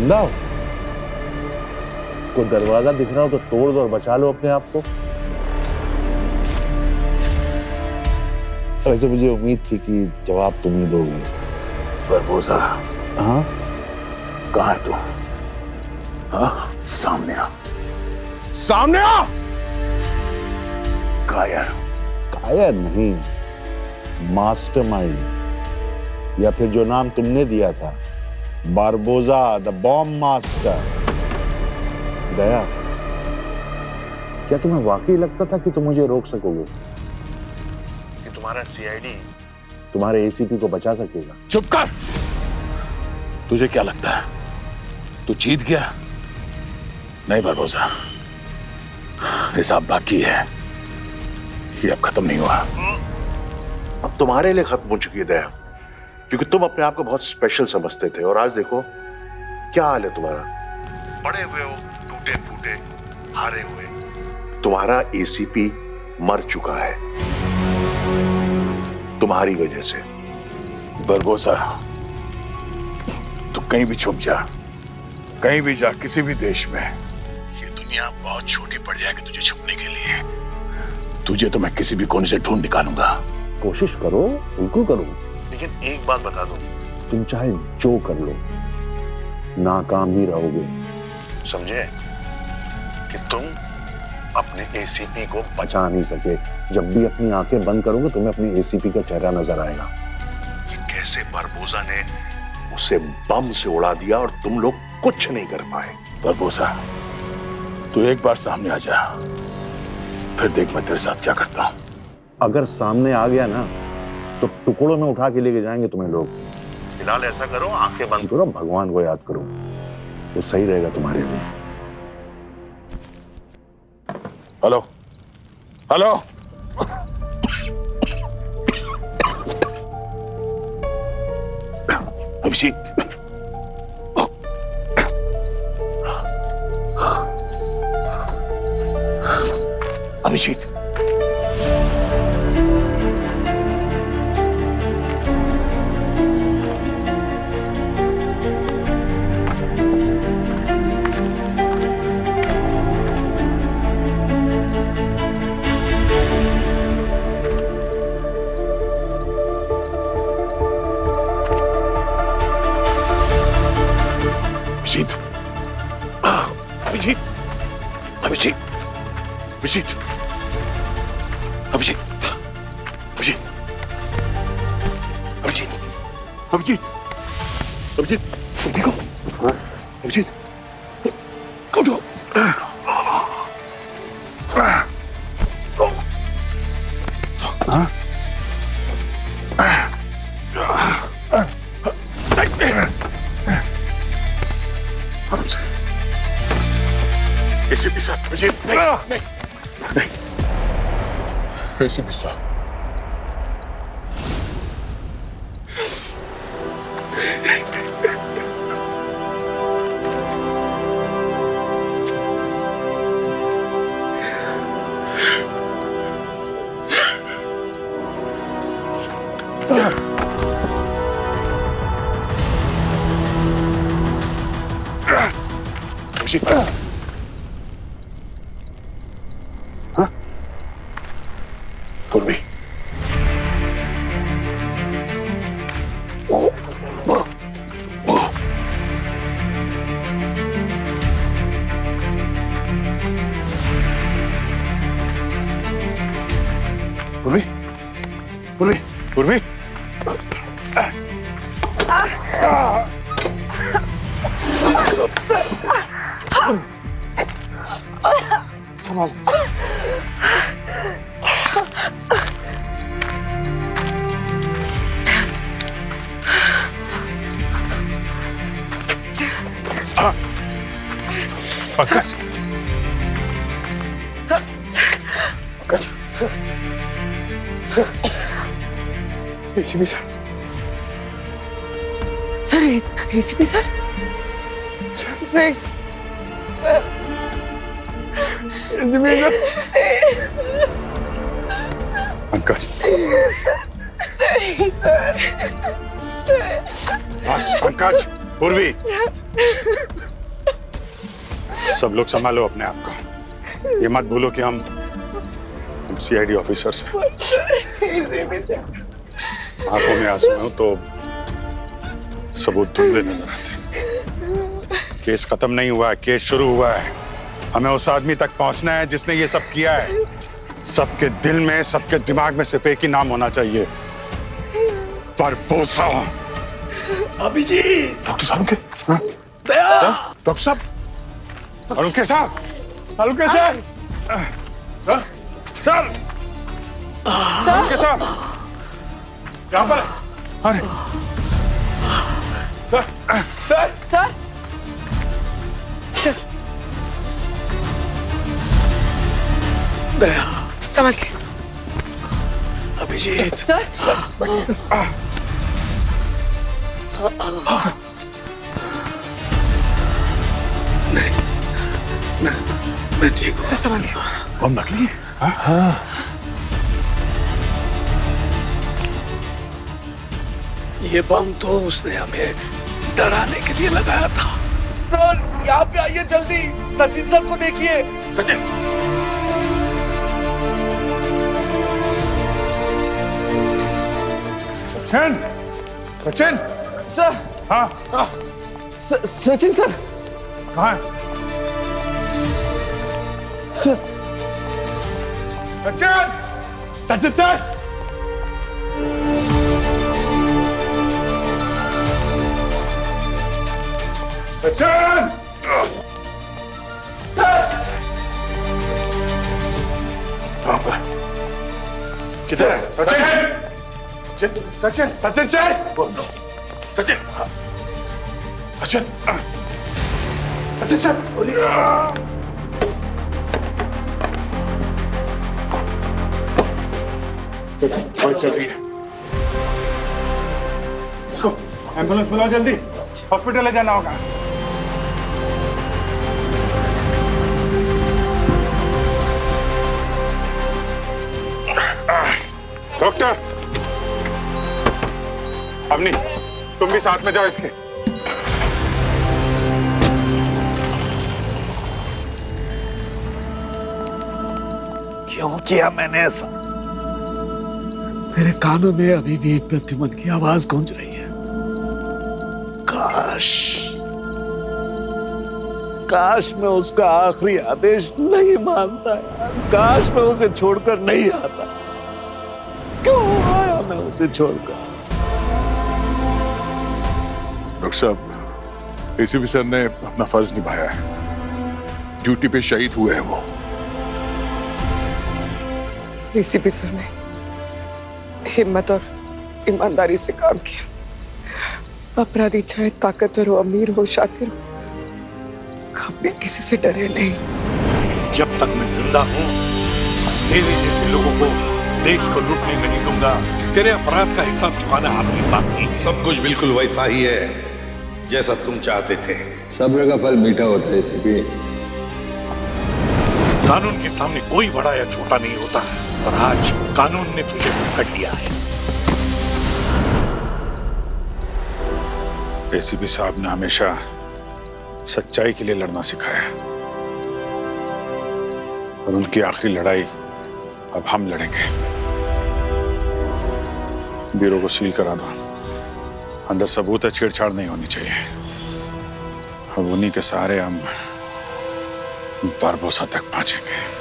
जिंदा हो? कोई दरवाजा दिख रहा हो तो तोड़ दो और बचा लो अपने आप को। वैसे मुझे उम्मीद थी कि जवाब तुम ही दोगे। बरबोसा, हाँ? कहाँ है तू? हाँ, सामने आ। सामने आ! कायर। कायर नहीं, मास्टरमाइंड, या फिर जो नाम तुमने दिया था, बारबोजा द बॉम्ब मास्टर। दया, क्या तुम्हें वाकई लगता था कि तुम मुझे रोक सकोगे? कि तुम्हारा सीआईडी तुम्हारे एसीपी को बचा सकेगा? चुप कर। तुझे क्या लगता है तू जीत गया? नहीं बरबोसा, हिसाब बाकी है, ये अब खत्म नहीं हुआ। अब तुम्हारे लिए खत्म हो चुकी है दया, क्योंकि तुम अपने आप को बहुत स्पेशल समझते थे और आज देखो क्या हाल है तुम्हारा। पड़े हुए हो, टूटे फूटे, हारे हुए। तुम्हारा एसीपी मर चुका है तुम्हारी वजह से। बरबोसा, तू कहीं भी छुप जा, कहीं भी जा, किसी भी देश में, ये दुनिया बहुत छोटी पड़ जाएगी तुझे छुपने के लिए। तुझे तो मैं किसी भी कोने से ढूंढ निकालूंगा। कोशिश करो, बिल्कुल करो, लेकिन एक बात बता दूं, तुम चाहे जो कर लो नाकाम ही रहोगे। समझे? कि तुम अपने एसीपी को बचा नहीं सके। जब भी अपनी आंखें बंद करोगे तुम्हें अपने एसीपी का चेहरा नजर आएगा। कि कैसे बरबोसा ने उसे बम से उड़ा दिया और तुम लोग कुछ नहीं कर पाए। बरबोसा, तू एक बार सामने आ जा, फिर देख मैं तेरे साथ क्या करता हूं। अगर सामने आ गया ना तो टुकड़ों में उठा के लेके जाएंगे तुम्हें लोग। फिलहाल ऐसा करो, आंखें बंद करो, भगवान को याद करो, वो सही रहेगा तुम्हारे लिए। हेलो हेलो, अभिजीत, अभिजीत, अभिजीत, अभिजीत, अभिजीत, अभिजीत, अभिजीत, अभिजीत, अभिजीत, अभिजीत, अभिजीत, तुम ठीक हो? अभिजीत, उठो। एसीपी साहब, अभिजीत, नहीं, नहीं, नहीं, एसीपी साहब, अभिजीत, पूर्वी, पूर्वी, पूर्वी, पूर्वी, संभाल। Pankaj, Pankaj, sir, sir, ACP sir, sir, ACP sir, नहीं, एसीपी सर, पंकज, नहीं सर, बस पंकज, पूर्वी, सब लोग संभालो अपने आप को। ये मत भूलो कि हम सीआईडी ऑफिसर्स हैं। आंखों में आंसू हो तो सबूत धुंधले नजर आते हैं। केस खत्म नहीं हुआ है, केस शुरू हुआ है। हमें उस आदमी तक पहुंचना है जिसने ये सब किया है। सबके दिल में, सबके दिमाग में सिर्फ एक ही नाम होना चाहिए, बारबोसा। अभिजीत, डॉक्टर साहब के डॉक्टर साहब, अरुण के साहब, अरुण के साहब, सर, अरुण के साहब, यहाँ पर। अरे सर, सर, सर चल दया, संभल के। अभिजीत, सर मैं ठीक हूँ। संभल के। बम नकली है? हाँ। ये बम तो उसने हमें डराने के लिए लगाया था। सर यहाँ पे आइए जल्दी, सचिन सर को देखिए। सचिन, सचिन, सचिन, सर हाँ, सचिन सर, कहाँ है? सर सचिन, सचिन सर, सचिन, कहाँ पर? किधर है? सचिन, सचिन, सचिन सर, सचिन, सचिन, सचिन सर, दवाई चल रही है। एम्बुलेंस बुलाओ जल्दी, हॉस्पिटल ले जाना होगा। डॉक्टर, अब नहीं, तुम भी साथ में जाओ इसके। क्यों किया मैंने ऐसा? मेरे कानों में अभी भी प्रद्युमन की आवाज गूंज रही है। काश, काश मैं उसका आखिरी आदेश नहीं मानता यार। काश मैं उसे छोड़कर नहीं आता। क्यों आया मैं उसे छोड़कर? डॉक्टर साहब, एसीपी सर ने अपना फर्ज निभाया है। ड्यूटी पे शहीद हुए हैं वो। एसीपी सर ने हिम्मत और ईमानदारी से काम किया। अपराधी चाहे ताकतवर हो, अमीर हो, शातिर हो, कभी किसी से डरे नहीं। जब तक मैं जिंदा हूँ, तेरे जैसे लोगों को देश को लूटने नहीं दूंगा। तेरे अपराध का हिसाब चुकाना अभी बाकी। सब कुछ बिल्कुल वैसा ही है जैसा तुम चाहते थे। सब्र का फल मीठा होता है एसीपी। कानून के सामने कोई बड़ा या छोटा नहीं होता है, और आज कानून ने तुझे पकड़ लिया है। एसीपी साहब ने हमेशा सच्चाई के लिए लड़ना सिखाया है, और उनकी आखिरी लड़ाई अब हम लड़ेंगे। ब्यूरो को सील करा दो, अंदर सबूत है, छेड़छाड़ नहीं होनी चाहिए। अब उन्हीं के सहारे हम बारबोसा तक पहुंचेंगे।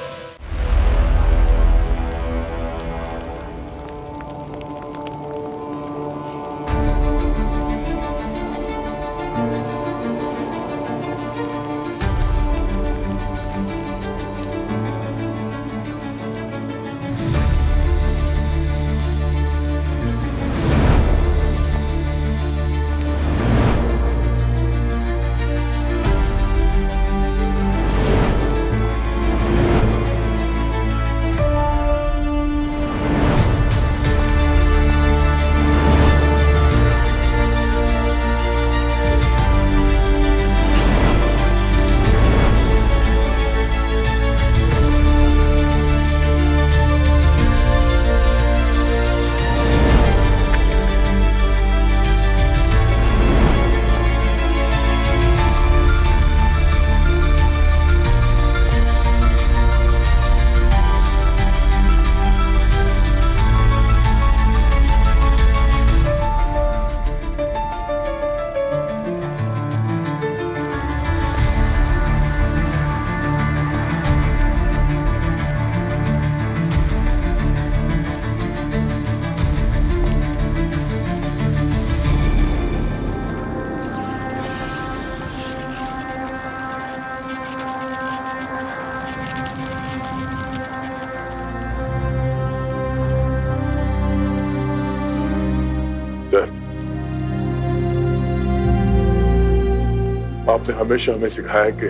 आपने हमेशा हमें सिखाया कि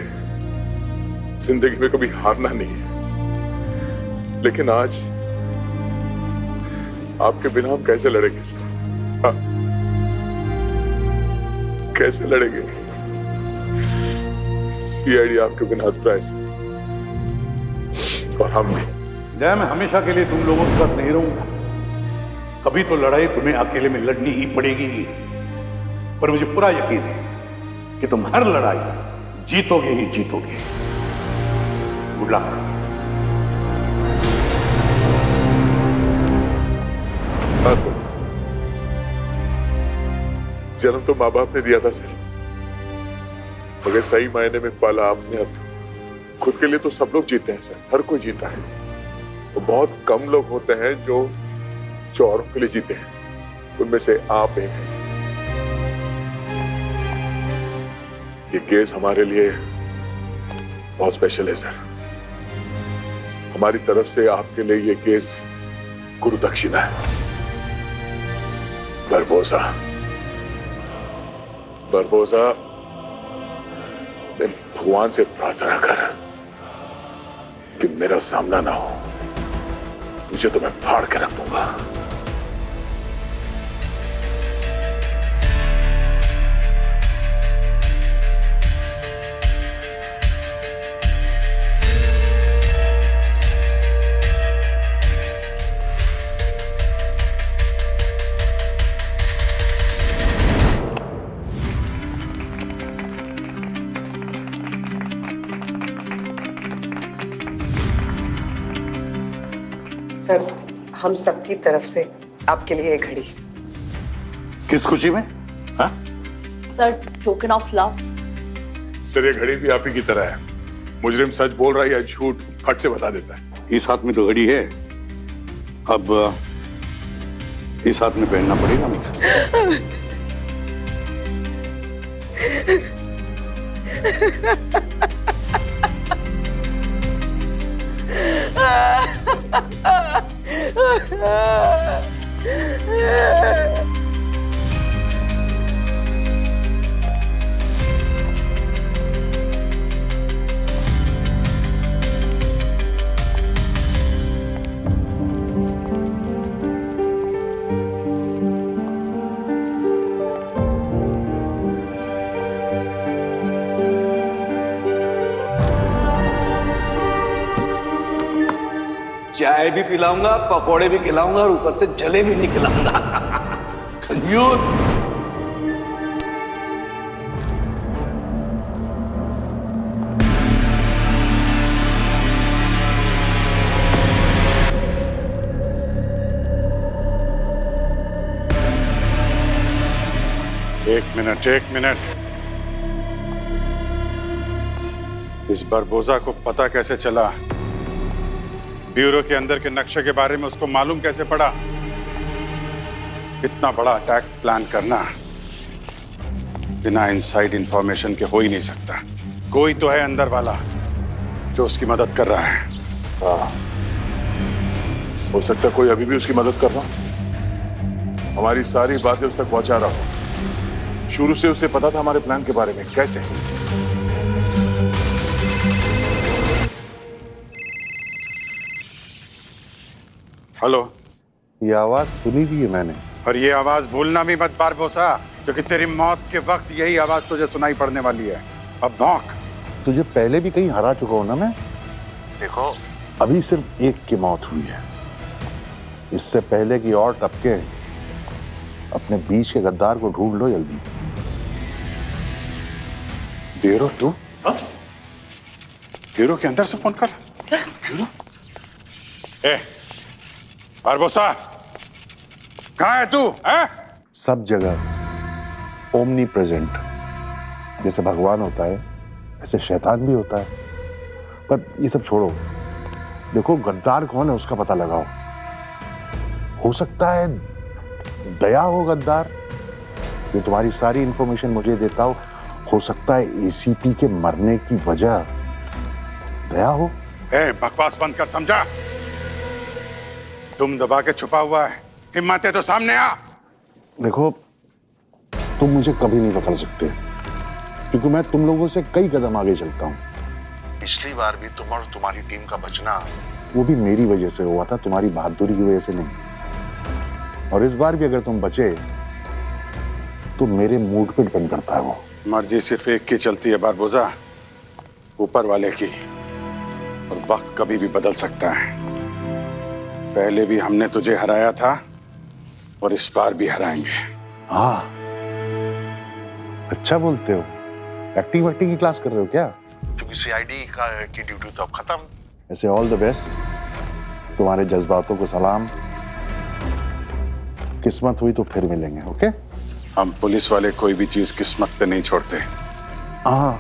जिंदगी में कभी हारना नहीं है, लेकिन आज आपके बिना हम कैसे लड़ेंगे सर? हाँ? कैसे लड़ेंगे? सीआईडी आपके बिना अधूरा है सर, और हम भी। जय, मैं हमेशा के लिए तुम लोगों के साथ नहीं रहूंगा। कभी तो लड़ाई तुम्हें अकेले में लड़नी ही पड़ेगी, पर मुझे पूरा यकीन है कि तुम हर लड़ाई जीतोगे ही जीतोगे। Good luck. हाँ सर, जन्म तो माँ बाप ने दिया था सर, मगर सही मायने में पाला आपने। अब खुद के लिए तो सब लोग जीते हैं सर, हर कोई जीता है। तो बहुत कम लोग होते हैं जो औरों के लिए जीते हैं, उनमें से आप एक हैं सर। ये केस हमारे लिए बहुत स्पेशल है सर। हमारी तरफ से आपके लिए ये केस गुरु दक्षिणा है। बरबोसा, मैं भगवान से प्रार्थना कर कि मेरा सामना ना हो, तुझे तो मैं फाड़ के रख दूंगा। सर, हम सबकी तरफ से आपके लिए एक घड़ी। किस खुशी में? हाँ? Sir, token of love. Sir, ये घड़ी भी आप ही की तरह है। मुजरिम सच बोल रहा है या झूठ फट से बता देता है। इस हाथ में तो घड़ी है, अब इस हाथ में पहनना पड़ेगा मुझे। चाय भी पिलाऊंगा, पकोड़े भी खिलाऊंगा और ऊपर से जले भी नहीं खिलाऊंगा। कंजूस। एक मिनट। इस बरबोजा को पता कैसे चला? ब्यूरो के अंदर के नक्शे के बारे में उसको मालूम कैसे पड़ा? इतना बड़ा अटैक प्लान करना बिना इनसाइड इंफॉर्मेशन के हो ही नहीं सकता। कोई तो है अंदर वाला जो उसकी मदद कर रहा है। हाँ, हो सकता है कोई अभी भी उसकी मदद कर रहा। हमारी सारी बातें उस तक पहुंचा रहा हूं। शुरू से उसे पता था हमारे प्लान के बारे में। कैसे? हेलो। ये आवाज सुनी भी है मैंने। और ये आवाज भूलना भी मत बरबोसा, क्योंकि तेरी मौत के वक्त यही आवाज तुझे सुनाई पड़ने वाली है। अब भौंक। तुझे पहले भी कहीं हरा चुका हूं ना मैं। देखो, अभी सिर्फ एक की मौत हुई है, इससे पहले की और टपके। अपने बीच के गद्दार को ढूंढ लो जल्दी। ब्यूरो? तू? ब्यूरो के अंदर से फोन कर? ब्यूरो? बरबोसा, कहाँ है तू? सब जगह ओमनी प्रेजेंट। जैसे भगवान होता है ऐसे शैतान भी होता है। पर ये सब छोड़ो, देखो गद्दार कौन है उसका पता लगाओ। हो सकता है दया हो गद्दार, जो तुम्हारी सारी इंफॉर्मेशन मुझे देता हो सकता है एसीपी के मरने की वजह दया हो। बकवास बंद कर, समझा? तुम दबा के छुपा हुआ है, हिम्मत है तो सामने आ। देखो, तुम मुझे कभी नहीं पकड़ सकते। क्योंकि मैं तुम लोगों से कई कदम आगे चलता हूं। पिछली बार भी तुम और तुम्हारी टीम का बचना वो भी मेरी वजह से हुआ था, तुम्हारी बहादुरी की वजह से नहीं। और इस बार भी अगर तुम बचे तो मेरे मूड पे डिपेंड करता है वो। मर्जी सिर्फ एक की चलती है बारबोजा, ऊपर वाले की। और वक्त कभी भी बदल सकता है। पहले भी हमने तुझे हराया था और इस बार भी हराएंगे। हाँ, अच्छा बोलते हो। एक्टिंग वैक्टिंग की क्लास कर रहे हो क्या? क्योंकि सीआईडी की ड्यूटी तो अब खत्म। ऐसे ऑल द बेस्ट, तुम्हारे जज्बातों को सलाम। किस्मत हुई तो फिर मिलेंगे। ओके? हम पुलिस वाले कोई भी चीज किस्मत पे नहीं छोड़ते। हाँ,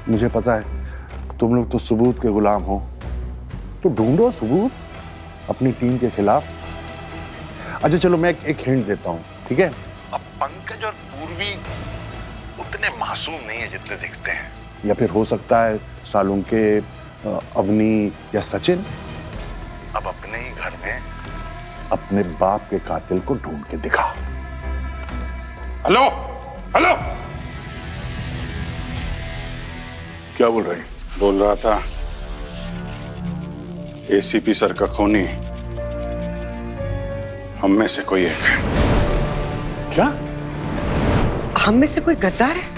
मुझे पता है तुम लोग तो सबूत के गुलाम हो, तो ढूंढो सबूत अपनी टीम के खिलाफ। अच्छा चलो, मैं एक हिंट देता हूँ, ठीक है? अब पंकज और पूर्वी उतने मासूम नहीं है जितने दिखते हैं। या फिर हो सकता है सालुंग के अवनी या सचिन। अब अपने ही घर में अपने बाप के कातिल को ढूंढ के दिखा। हेलो हेलो, क्या बोल रही? बोल रहा था एसीपी सर का खूनी हम में से कोई एक है। क्या? हम में से कोई गद्दार है?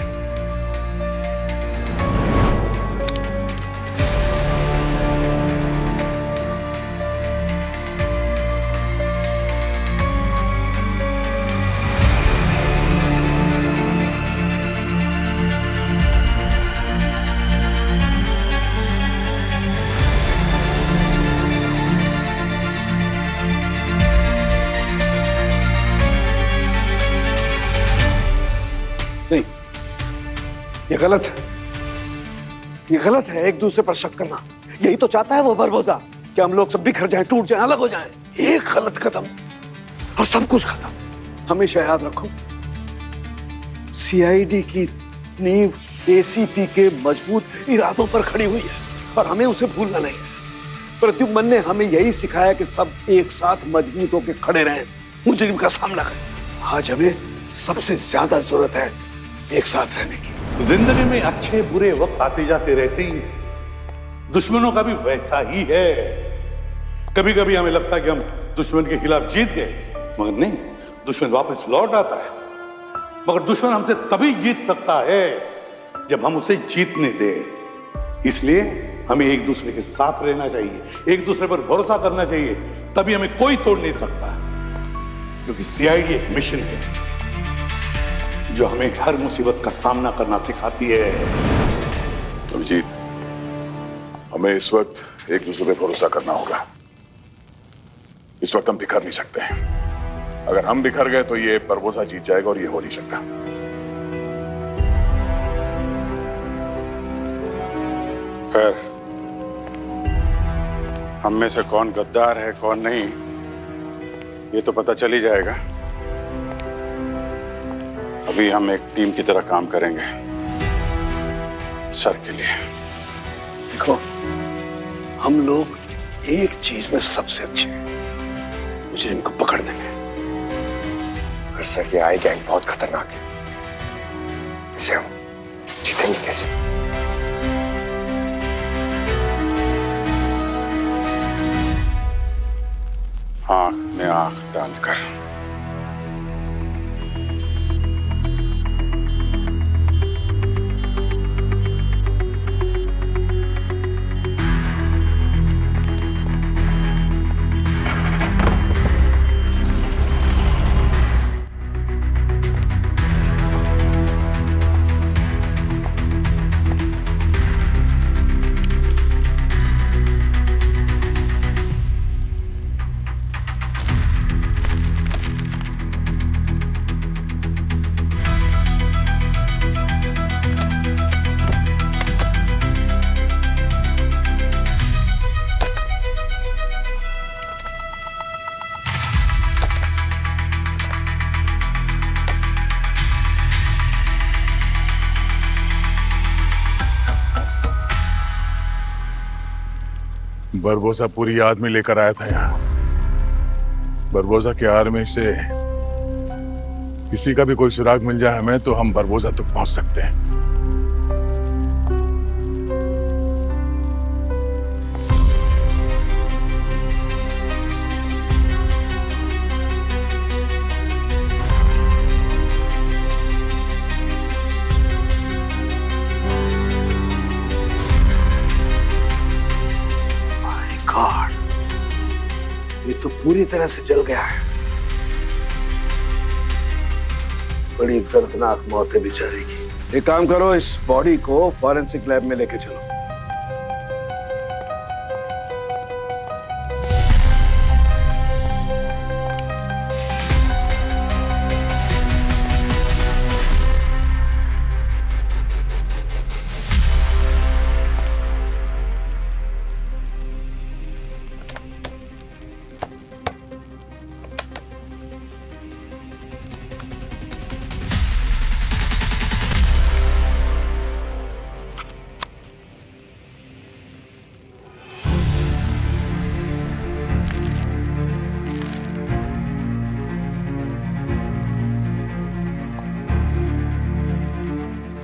नहीं, ये गलत है। ये गलत है एक दूसरे पर शक करना। यही तो चाहता है वो बारबोजा कि हम लोग सब बिखर जाएं, टूट जाएं, अलग हो जाएं। एक गलत कदम और सब कुछ खत्म। हमेशा याद रखो, सीआईडी की नींव एसीपी के मजबूत इरादों पर खड़ी हुई है और हमें उसे भूलना नहीं है। प्रद्युम्न ने हमें यही सिखाया कि सब एक साथ मजबूत होकर खड़े रहें, मुजरिम का सामना करें। आज हमें सबसे ज्यादा जरूरत है एक साथ रहने की। जिंदगी में अच्छे बुरे वक्त आते जाते रहते ही हैं। दुश्मनों का भी वैसा ही है। कभी कभी हमें लगता है कि हम दुश्मन के खिलाफ जीत गए, मगर नहीं, दुश्मन वापस लौट आता है। मगर दुश्मन हमसे तभी जीत सकता है जब हम उसे जीतने दें। इसलिए हमें एक दूसरे के साथ रहना चाहिए, एक दूसरे पर भरोसा करना चाहिए, तभी हमें कोई तोड़ नहीं सकता। क्योंकि सीआईडी एक मिशन है जो हमें हर मुसीबत का सामना करना सिखाती है। अभिजीत, हमें इस वक्त एक दूसरे पे भरोसा करना होगा। इस वक्त हम बिखर नहीं सकते। अगर हम बिखर गए तो ये बारबोजा जीत जाएगा और ये हो नहीं सकता। खैर, हम में से कौन गद्दार है कौन नहीं, ये तो पता चल ही जाएगा। अभी हम एक टीम की तरह काम करेंगे सर के लिए। देखो, हम लोग एक चीज में सबसे अच्छे हैं, मुजरिम को पकड़ने में। पर सर, ये आई गैंग बहुत खतरनाक है। इसे हम जीतेंगे कैसे? आंख में आंख डालकर। बारबोजा पूरी आदमी लेकर आया था यहाँ। बारबोजा के आर्मी से किसी का भी कोई सुराग मिल जाए हमें, तो हम बारबोजा तक पहुंच सकते हैं। तो पूरी तरह से जल गया है। बड़ी दर्दनाक मौत है बेचारे की। एक काम करो, इस बॉडी को फॉरेंसिक लैब में लेके चलो।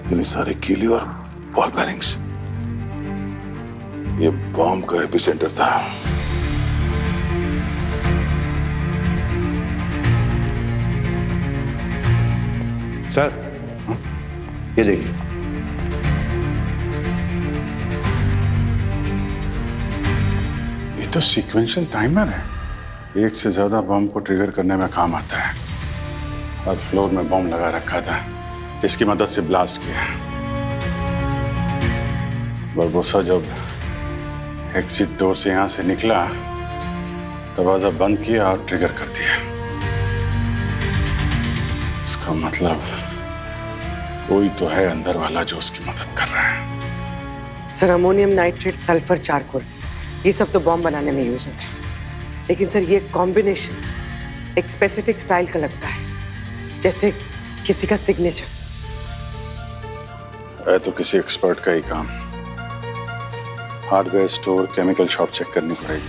इतने सारे कीली और बॉल बेरिंग्स, ये बॉम्ब का एपिसेंटर था। सर, ये देखिए। ये तो सीक्वेंशियल टाइमर है, एक से ज्यादा बॉम्ब को ट्रिगर करने में काम आता है। और फ्लोर में बॉम्ब लगा रखा था, इसकी मदद से ब्लास्ट किया। बारबोसा जब एग्जिट डोर से यहां से निकला, दरवाजा बंद किया और ट्रिगर कर दिया। इसका मतलब कोई तो है अंदर वाला जो उसकी मदद कर रहा है। Sir, ammonium nitrate, sulphur, charcoal, ये सब तो बॉम्ब बनाने में यूज होता है, लेकिन सर ये कॉम्बिनेशन एक स्पेसिफिक स्टाइल का लगता है, जैसे किसी का सिग्नेचर है। तो किसी एक्सपर्ट का ही काम। Hardware store, chemical shop check करनी पड़ेगी,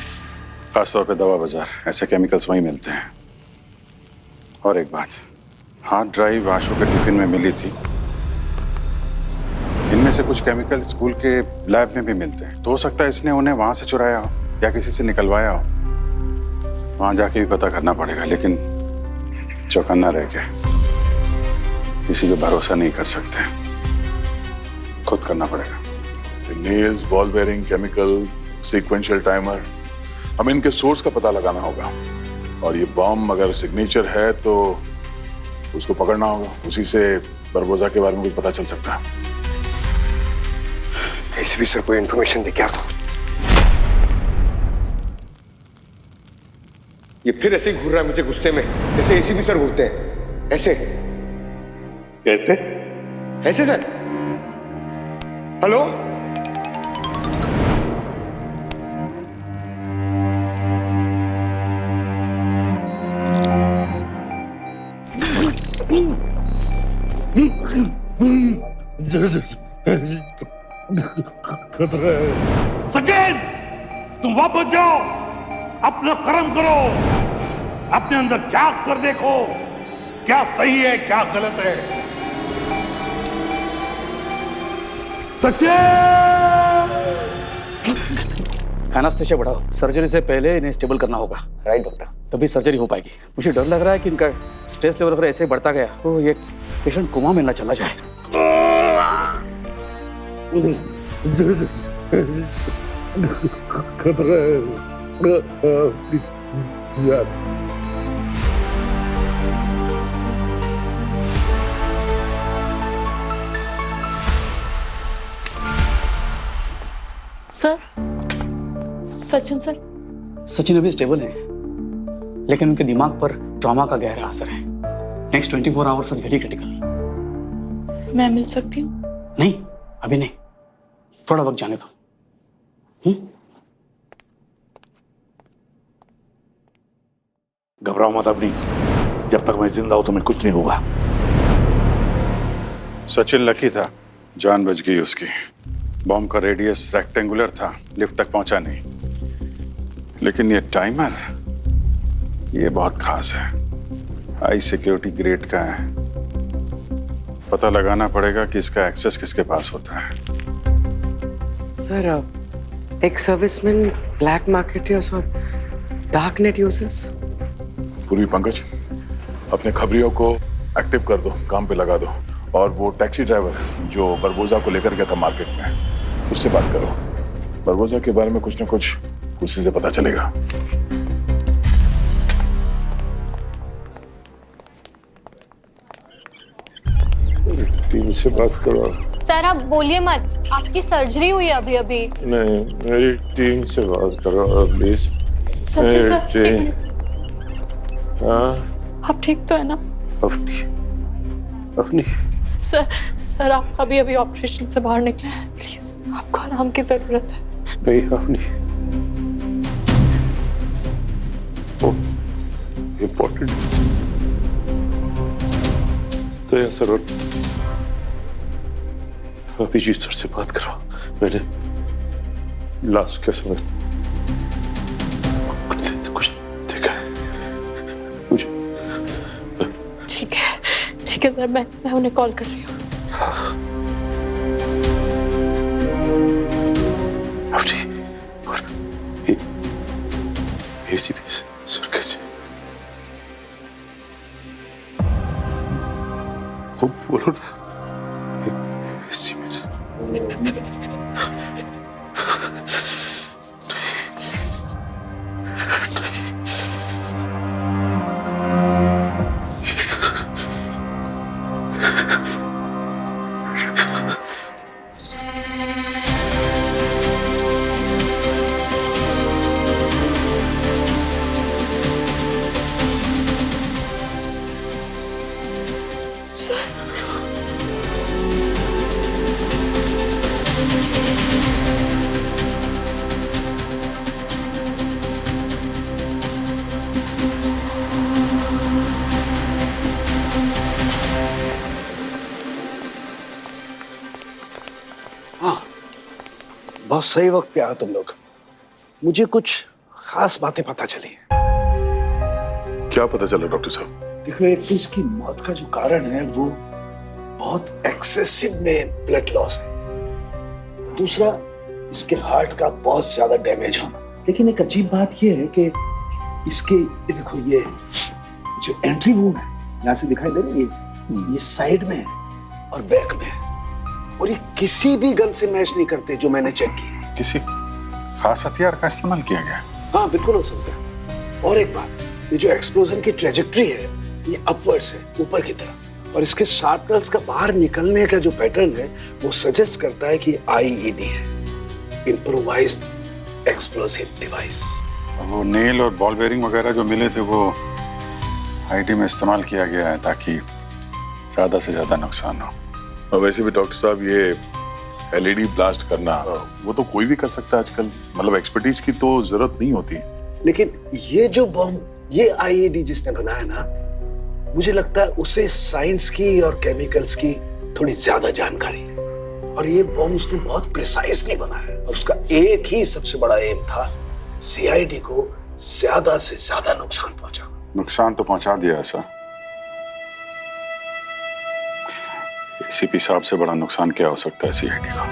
खासतौर पे दवा बाजार, ऐसे केमिकल्स वहीं मिलते हैं। और एक बात, हार्ड ड्राइव आशु के टिफिन में मिली थी, इनमें से कुछ केमिकल स्कूल के लैब में भी मिलते हैं। तो हो सकता है इसने उन्हें वहां से चुराया हो या किसी से निकलवाया हो। वहां जाके भी पता करना पड़ेगा, लेकिन चौकन्ना रह के किसी पे भरोसा नहीं कर सकते, खुद करना पड़ेगा। Nails, ball bearing, chemical, sequential timer, हमें इनके सोर्स का पता लगाना होगा। और ये बॉम्ब अगर सिग्नेचर है तो उसको पकड़ना होगा, उसी से बरबोजा के बारे में कुछ पता चल सकता है। एसीपी सर कोई इन्फॉर्मेशन दे क्या तो? ये फिर ऐसे ही घूर रहा है मुझे गुस्से में, जैसे एसीपी सर घूरते हैं। ऐसे कहते ऐसे सर। हेलो, सचिन, तुम वापस जाओ, अपना कर्म करो, अपने अंदर झांक कर देखो क्या सही है क्या गलत है। सचिन! एनास्थेशिया बढ़ाओ, सर्जरी से पहले इन्हें स्टेबल करना होगा। Right doctor. तभी सर्जरी हो पाएगी। मुझे डर लग रहा है कि इनका स्ट्रेस लेवल अगर ऐसे बढ़ता गया तो ये पेशेंट कोमा में ना चला जाए। Sir, Sachin sir. सचिन अभी स्टेबल है, लेकिन उनके दिमाग पर ट्रॉमा का गहरा असर है। Next 24 hours are very critical. मैं मिल सकती हूँ? नहीं, अभी नहीं, थोड़ा वक्त जाने दो। घबराओ मत अपनी, जब तक मैं जिंदा हूं तुम्हें कुछ नहीं होगा। सचिन लकी था, जान बच गई उसकी। बॉम्ब का रेडियस रेक्टेंगुलर था, लिफ्ट तक पहुंचा नहीं। लेकिन ये टाइमर, ये बहुत खास है, हाई सिक्योरिटी ग्रेड का है। पता लगाना पड़ेगा कि इसका एक्सेस किसके पास होता है। सर, एक सर्विसमैन ब्लैक मार्केट यूज और डार्क नेट यूजर्स। पूर्वी पंकज, अपने खबरियों को एक्टिव कर दो, काम पे लगा दो। और वो टैक्सी ड्राइवर जो बरबोजा को लेकर गया था मार्केट में, उससे बात करो। बरबोजा के बारे में कुछ ना कुछ उसी से पता चलेगा। टीम से बात करो। सर आप बोलिए मत, आपकी सर्जरी हुई अभी अभी। नहीं, मेरी टीम से बात करो प्लीज। सचिन सर, हाँ आप ठीक तो है ना? अपनी सर आप अभी अभी ऑपरेशन से बाहर निकले हैं, प्लीज आपको आराम की जरूरत है। नहीं अपनी इम्पोर्टेंट तो यह सर अभिजीत सर से बात करो। मैंने लास्ट के समय कुछ देखा है मुझे। ठीक है सर, मैं उन्हें कॉल कर रही हूँ। और एसीपी सर कैसे? वो बोलो ना एसीपी सर। बहुत सही वक्त पे आया तुम लोग। मुझे कुछ खास बातें पता चली। क्या पता चला डॉक्टर साहब? देखो, एक तो इसकी मौत का जो कारण है वो बहुत एक्सेसिव में ब्लड लॉस है। दूसरा, इसके हार्ट का बहुत ज्यादा डैमेज होना। लेकिन एक अजीब बात ये है कि इसके ये देखो, ये जो एंट्री वूंड है यहाँ से दिखाई दे रही है, ये साइड में है और बैक में है, और ये किसी भी गन से मैच नहीं करते जो मैंने चेक किए। किसी खास हथियार का इस्तेमाल किया गया? हाँ बिल्कुल हो सकता है। और एक बात, ये जो एक्सप्लोजन की ट्रेजेक्टरी है ये अपवर्ड्स है, ऊपर की तरफ, और इसके शार्पनर्स का बाहर निकलने का जो पैटर्न है वो सजेस्ट करता है कि आईईडी है, इम्प्रोवाइज्ड एक्सप्लोसिव डिवाइस। वो नेल और बॉल बेयरिंग वगैरह जो मिले थे वो आईडी में इस्तेमाल किया गया है ताकि ज्यादा से ज्यादा नुकसान हो। और वैसे भी डॉक्टर साहब, ये एलईडी ब्लास्ट करना वो तो कोई भी कर सकता है आजकल। मतलब एक्सपर्टीज की तो जरूरत नहीं होती। लेकिन ये जो बम, ये आईईडी जिसने बनाया ना, मुझे लगता है उसे साइंस की और केमिकल्स की थोड़ी ज्यादा जानकारी है, और ये बम उसने बहुत प्रिसाइजली बनाया, और उसका एक ही सबसे बड़ा एम था सीआईडी को ज्यादा से ज्यादा नुकसान पहुंचाना। नुकसान तो पहुंचा दिया है सर। एसीपी साहब से बड़ा नुकसान क्या हो सकता है सीआईडी को?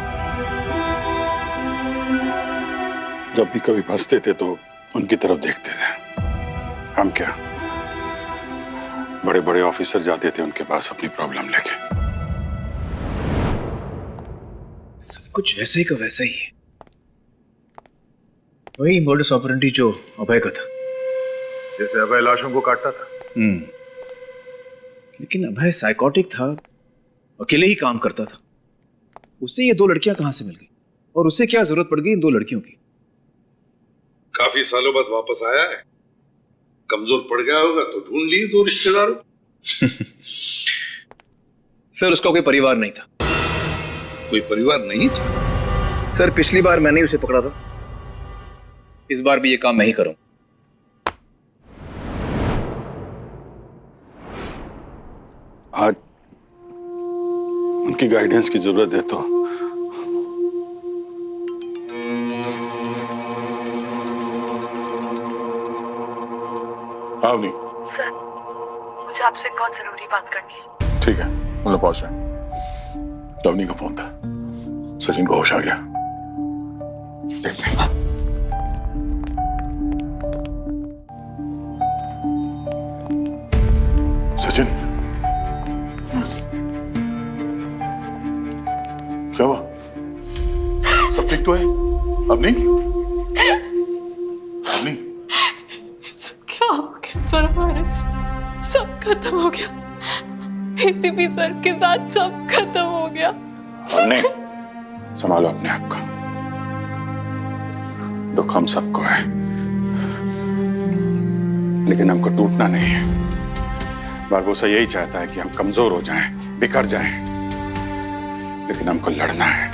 जब भी कभी फंसते थे तो उनकी तरफ देखते थे। हम क्या, बड़े बड़े ऑफिसर जाते थे उनके पास अपनी प्रॉब्लम लेके। सब कुछ वैसे ही का वैसा ही है। वही मोडस ऑपरेंडी जो अभय का था। जैसे अभय लाशों को काटता था। लेकिन अभय साइकोटिक था, अकेले ही काम करता था। उसे ये दो लड़कियां कहां से मिल गई, और उसे क्या जरूरत पड़ गई इन दो लड़कियों की? काफी सालों बाद वापस आया है, कमजोर पड़ गया होगा तो ढूंढ लिए दो रिश्तेदारों। सर, उसका कोई परिवार नहीं था। कोई परिवार नहीं था? सर, पिछली बार मैंने उसे पकड़ा था, इस बार भी ये काम मैं ही करूं। आज उनकी गाइडेंस की जरूरत है तो आवनी, सर, मुझे आपसे बहुत जरूरी बात करनी है। ठीक है, हम लोग पहुंच रहे हैं। लवनी का फोन था, सचिन को होश आ गया। देख लेंगे। सचिन, क्या हुआ? सब ठीक तो है? अब नहीं? अब नहीं? सब क्या हो गया सर, हमारे सब खत्म हो गया। एसीपी सर के साथ सब खत्म हो गया। नहीं, संभालो अपने आप को। दुख हम सबको है, लेकिन हमको टूटना नहीं है। बारबोसा यही चाहता है कि हम कमजोर हो जाएं, बिखर जाएं, लेकिन हमको लड़ना है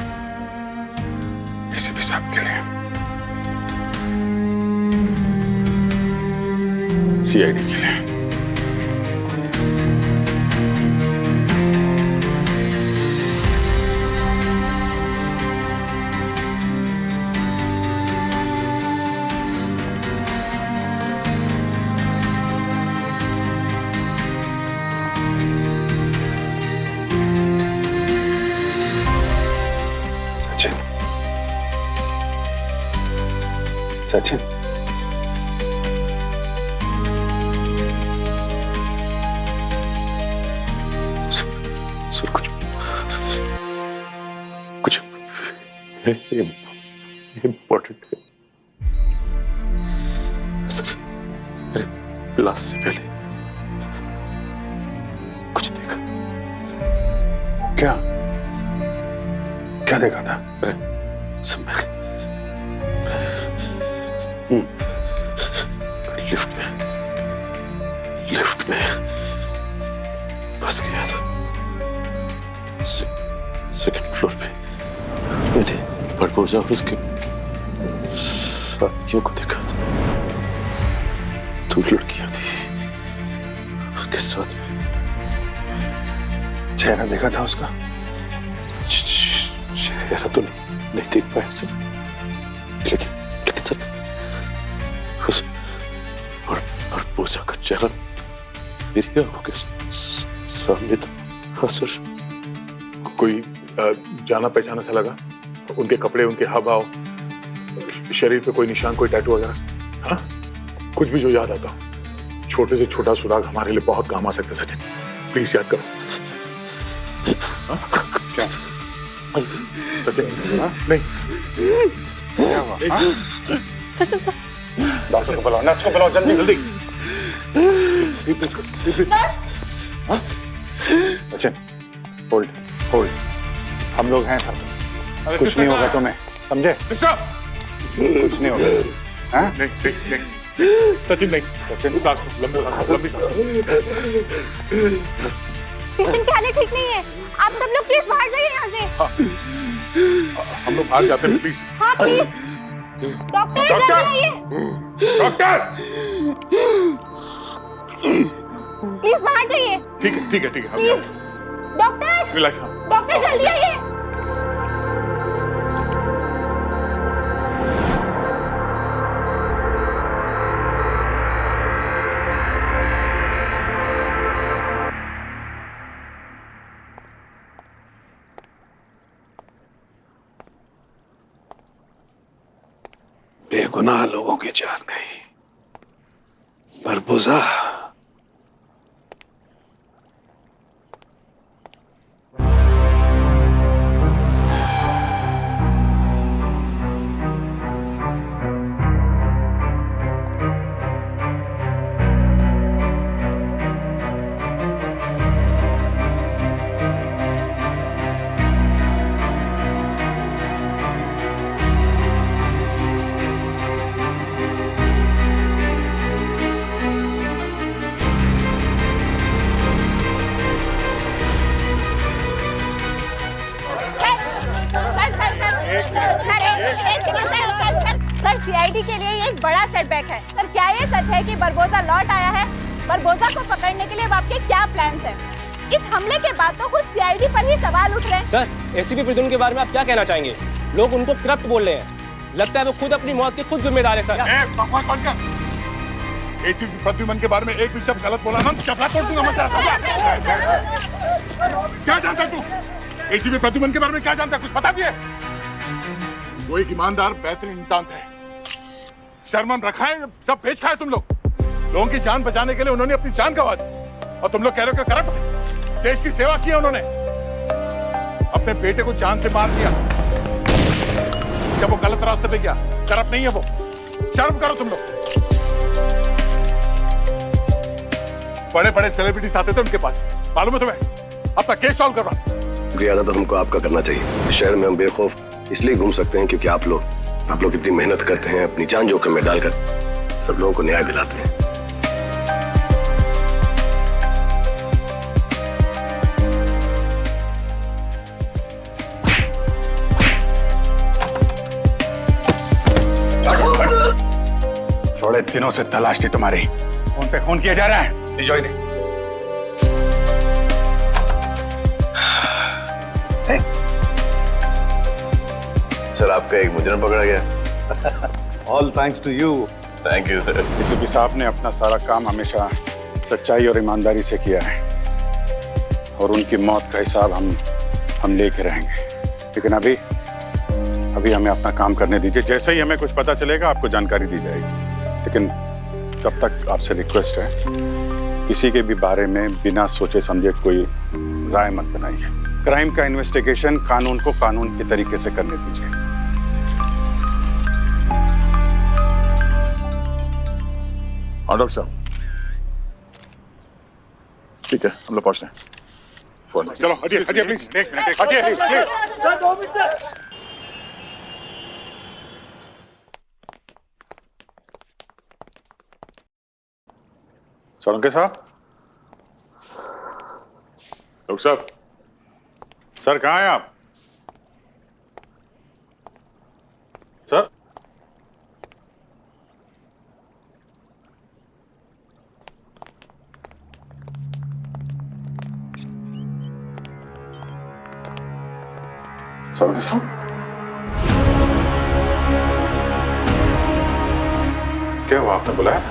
एसीपी साहब के लिए, सीआईडी के लिए। सचिन, सर कुछ इम्पोर्टेंट है सर। मेरे ब्लास्ट से पहले कुछ देखा। क्या क्या देखा था? सब लिफ्ट में फंस गया था, सेकंड फ्लोर पे। मैंने बड़बोजा और उसके साथियों को देखा था। 2 लड़कियां थी उसके साथ में। चेहरा देखा था उसका? चेहरा तो नहीं देख पाया सर, लेकिन सर उस बड़बोजा का चेहरा मेरी आंखों के सामने था। हाँ सर। कोई जाना पहचाना सा लगा? उनके कपड़े, उनके हाव भाव, शरीर पे कोई निशान, कोई टैटू वगैरह? हाँ, कुछ भी जो याद आता हो। छोटे से छोटा सुराग हमारे लिए बहुत काम आ सकते। सचिन प्लीज याद करो। क्या सचिन? नहीं क्या हुआ? सचिन सर, डॉक्टर को बुलाओ, नर्स को बुलाओ, जल्दी जल्दी। सचिन होल्ड होल्ड, हम लोग हैं साथ, कुछ नहीं होगा तुम्हें, समझे? कुछ नहीं होगा। हाँ? नहीं सचिन नहीं, सचिन सांस लंबी सांस, लंबी सांस। पेशेंट की हालत ठीक नहीं है, आप सब लोग प्लीज बाहर जाइए यहाँ से। हम लोग बाहर जाते हैं प्लीज। हाँ प्लीज। डॉक्टर जल्दी आइए। डॉक्टर प्लीज बाहर जाइए। ठीक है प्लीज डॉक्टर। रिलैक्स। डॉक्टर जल्दी आइए। बेगुनाह लोगों की जान गई। बड़बोजा सर सीआईडी के लिए ये एक बड़ा सेटबैक है। सर क्या ये सच है कि बड़बोजा लौट आया है? बड़बोजा को पकड़ने के लिए आपके क्या प्लान्स हैं? इस हमले के बाद तो खुद सीआईडी पर ही सवाल उठ रहे हैं। सर एसीपी प्रद्युम्न के बारे में आप क्या कहना चाहेंगे? लोग उनको करप्ट बोल रहे हैं, लगता है वो खुद अपनी मौत के खुद जिम्मेदार है। सर बकवास बंद कर। एसीपी प्रद्युम्न के बारे में एक भी शब्द गलत बोला ना, चपला तोड़ दूंगा मैं। क्या जानता तू? एसीपी प्रद्युम्न के बारे में क्या जानता है? कुछ पता भी है? वो एक ईमानदार बेहतरीन इंसान थे। शर्मन रखा है, सब बेच खाए तुम लोग। लोगों की जान बचाने के लिए उन्होंने अपनी जान गंवा दी, और तुम लोग कह रहे हो कि करप्ट थे। देश की सेवा की है उन्होंने, अपने बेटे को जान से मार दिया जब वो गलत रास्ते पे गया। करप्ट नहीं है वो, शर्म करो तुम लोग। बड़े बड़े सेलिब्रिटीज आते थे उनके पास, मालूम है तुम्हें? अपना केस सॉल्व करवा। शुक्रिया तो हमको आपका करना चाहिए। इस शहर में हम बेखौफ इसलिए घूम सकते हैं क्योंकि आप लोग इतनी मेहनत करते हैं, अपनी जान जोखिम में डालकर सब लोगों को न्याय दिलाते हैं। थोड़े दिनों से तलाश थी तुम्हारी। फोन पे खून किया जा रहा है। निजोई ने सर, आपका एक मुजरिम पकड़ा गया। All thanks to you. Thank you sir. ACP साहब ने अपना सारा काम हमेशा सच्चाई और ईमानदारी से किया है और उनकी मौत का हिसाब हम लेके रहेंगे। लेकिन अभी हमें अपना काम करने दीजिए। जैसे ही हमें कुछ पता चलेगा आपको जानकारी दी जाएगी। लेकिन तब तक आपसे रिक्वेस्ट है, किसी के भी बारे में बिना सोचे समझे कोई राय मत बनाइए। क्राइम का इन्वेस्टिगेशन कानून को कानून के तरीके से करने दीजिए। हाँ डॉक्टर साहब, ठीक है, हम लोग पहुंचते हैं। चलो हटिए प्लीज, हटिए प्लीज। सोलंकी साहब। डॉक्टर साहब। सर कहाँ हैं आप? सर सोलंकी साहब, क्या हुआ? आपने बुलाया?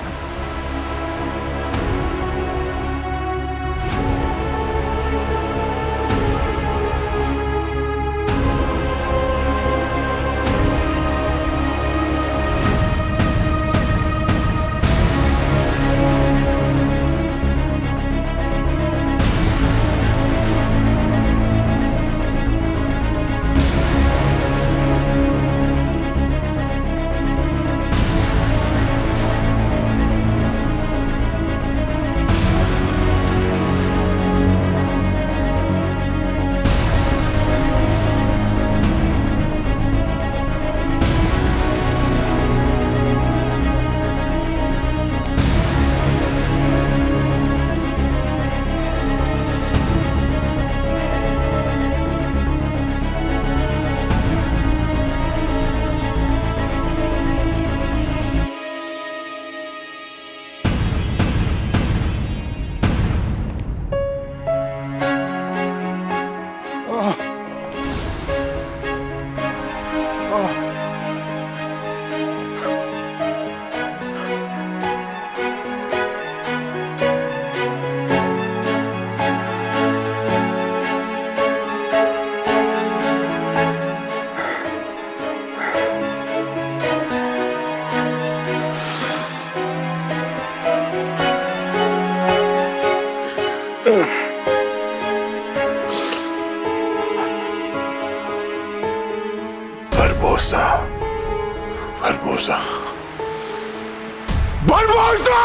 Barbosa. Barbosa!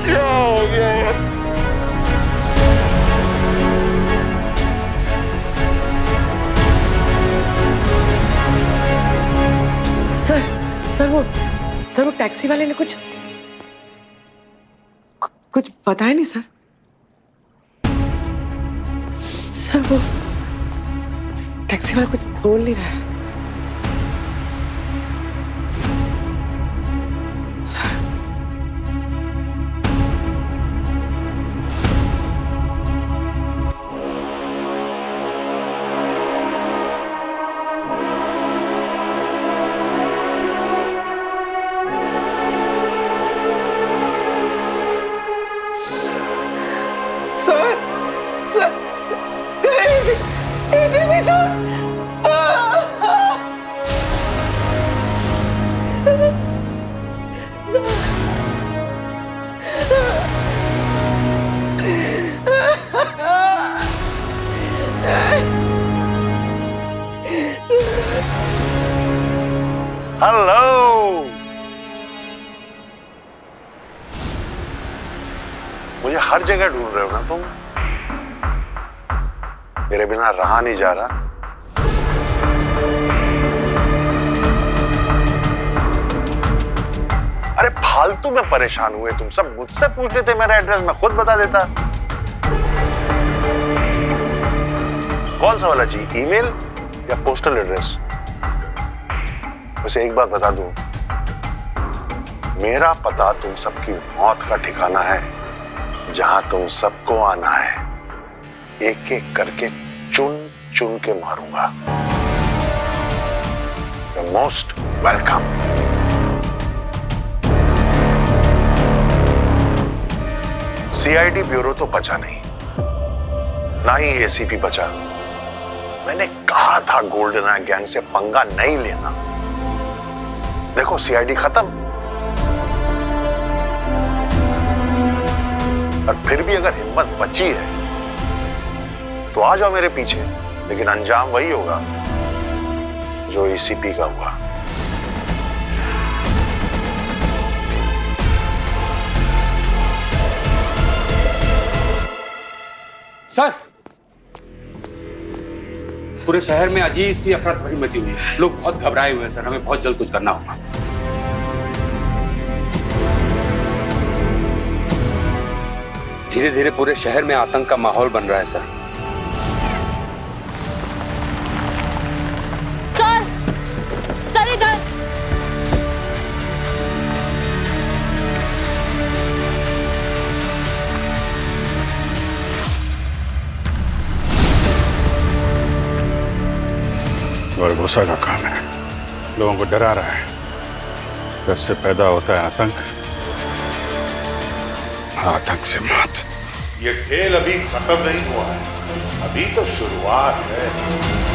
क्या हो गया? सर वो टैक्सी वाले ने कुछ बताया नहीं सर। सर वो टैक्सी वाला कुछ बोल नहीं रहा है सर। सर हर जगह ढूंढ रहे हो ना तुम? मेरे बिना रहा नहीं जा रहा। अरे फालतू में परेशान हुए तुम सब। मुझसे पूछते थे मेरा एड्रेस, मैं खुद बता देता। कौन सा वाला चाहिए, ईमेल या पोस्टल एड्रेस? वैसे एक बात बता दूं, मेरा पता तुम सबकी मौत का ठिकाना है, जहां तुम सबको आना है। एक एक करके चुन चुन के मारूंगा। You're most welcome। CID bureau तो बचा नहीं, ना ही एसीपी बचा। मैंने कहा था गोल्डन गैंग से पंगा नहीं लेना। देखो सीआईडी खत्म। और फिर भी अगर हिम्मत बची है तो आ जाओ मेरे पीछे, लेकिन अंजाम वही होगा जो एसीपी का हुआ। सर, पूरे शहर में अजीब सी अफरा तफरी मची हुई है। लोग बहुत घबराए हुए हैं सर, हमें बहुत जल्द कुछ करना होगा। धीरे धीरे पूरे शहर में आतंक का माहौल बन रहा है सर। सर इधर। बारबोसा का काम है, लोगों को डरा रहा है। इससे पैदा होता है आतंक, आतंक से मौत। ये खेल अभी खत्म नहीं हुआ है, अभी तो शुरुआत है।